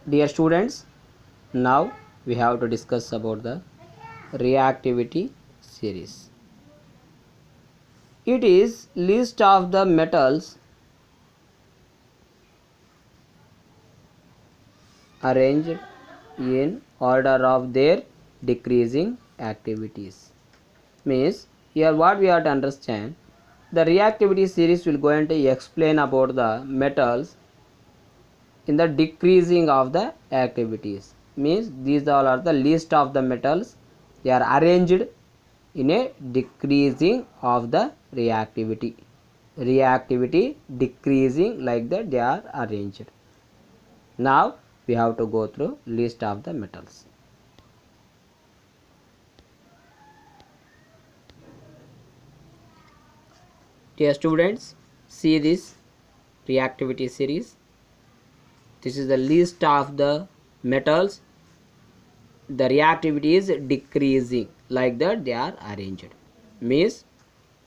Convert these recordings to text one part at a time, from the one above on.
Dear students, now we have to discuss about the reactivity series. It is list of the metals arranged in order of their decreasing activities. Means here what we have to understand, the reactivity series will going to explain about the metals in the decreasing of the activities. Means these all are the list of the metals, they are arranged in a decreasing of the reactivity decreasing, like that they are arranged. Now we have to go through list of the metals. Dear students, see this reactivity series. This is the list of the metals, the reactivity is decreasing, like that they are arranged. Means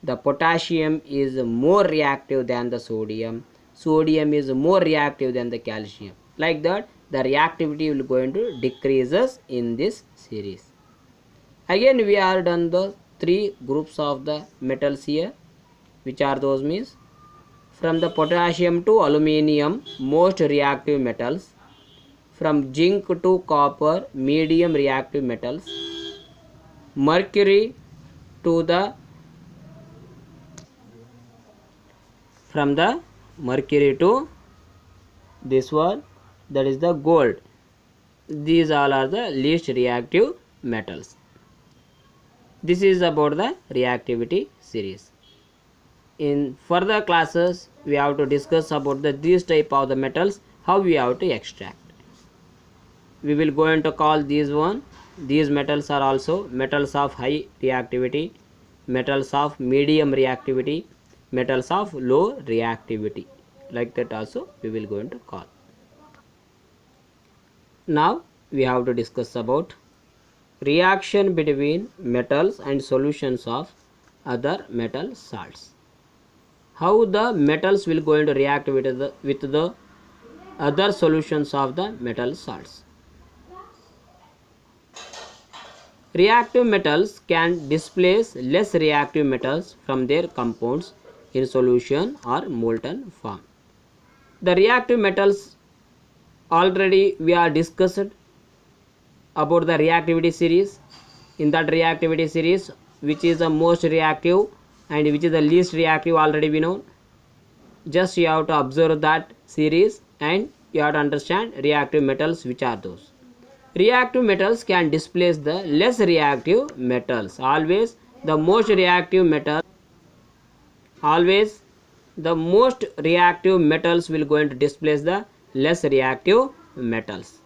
the potassium is more reactive than the sodium, sodium is more reactive than the calcium, like that the reactivity will going to decreases in this series. Again we are done the three groups of the metals here, which are those means from the potassium to aluminium most reactive metals, from zinc to copper medium reactive metals, mercury to the from the mercury to this one, that is the gold. These all are the least reactive metals. This is about the reactivity series. In further classes we have to discuss about these type of the metals, how we have to extract. We will going to call these metals are also metals of high reactivity, metals of medium reactivity, metals of low reactivity, like that also we will going to call. Now we have to discuss about reaction between metals and solutions of other metal salts. How the metals will going to react with the other solutions of the metal salts. Reactive metals can displace less reactive metals from their compounds in solution or molten form. The reactive metals already we are discussed about the reactivity series. In that reactivity series, which is the most reactive and which is the least reactive already we know. Just you have to observe that series and you have to understand reactive metals which are those. Reactive metals can displace the less reactive metals. Always the most reactive metals will going to displace the less reactive metals.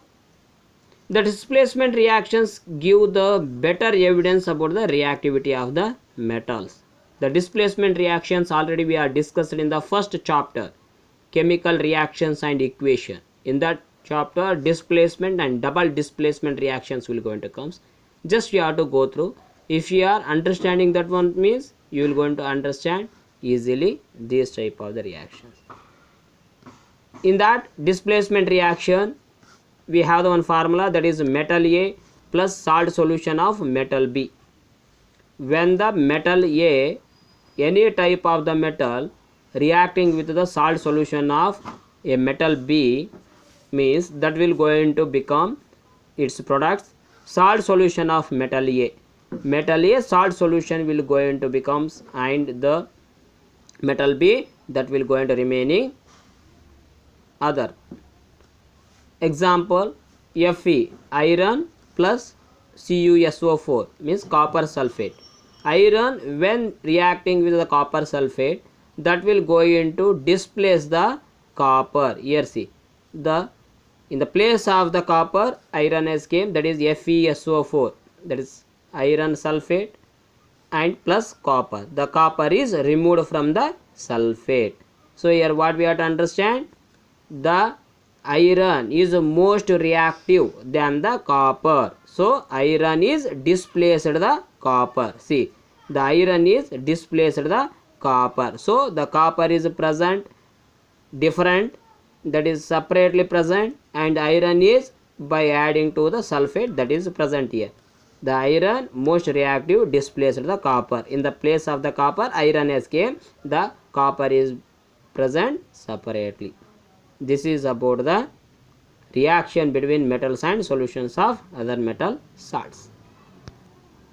The displacement reactions give the better evidence about the reactivity of the metals. The displacement reactions already we are discussed in the first chapter, chemical reactions and equation. In that chapter, displacement and double displacement reactions will going to come. Just you have to go through. If you are understanding that one, means you will going to understand easily this type of the reactions. In that displacement reaction, we have the one formula, that is metal A plus salt solution of metal B. When the metal A, any type of the metal reacting with the salt solution of a metal B, means that will going to become its products salt solution of metal A. Metal A salt solution will going to becomes, and the metal B that will going to remaining other. Example, Fe, iron plus CuSO4 means copper sulfate. Iron when reacting with the copper sulfate, that will go into displace the copper. Here see, in the place of the copper, iron has came, that is FeSO4, that is iron sulfate and plus copper. The copper is removed from the sulfate. So here what we have to understand, the iron is most reactive than the copper. So iron is displaced the copper. See, the iron is displaced the copper. So the copper is present different, that is separately present, and iron is by adding to the sulfate that is present here. The iron most reactive displaced the copper. In the place of the copper, iron has came. The copper is present separately. This is about the reaction between metals and solutions of other metal salts.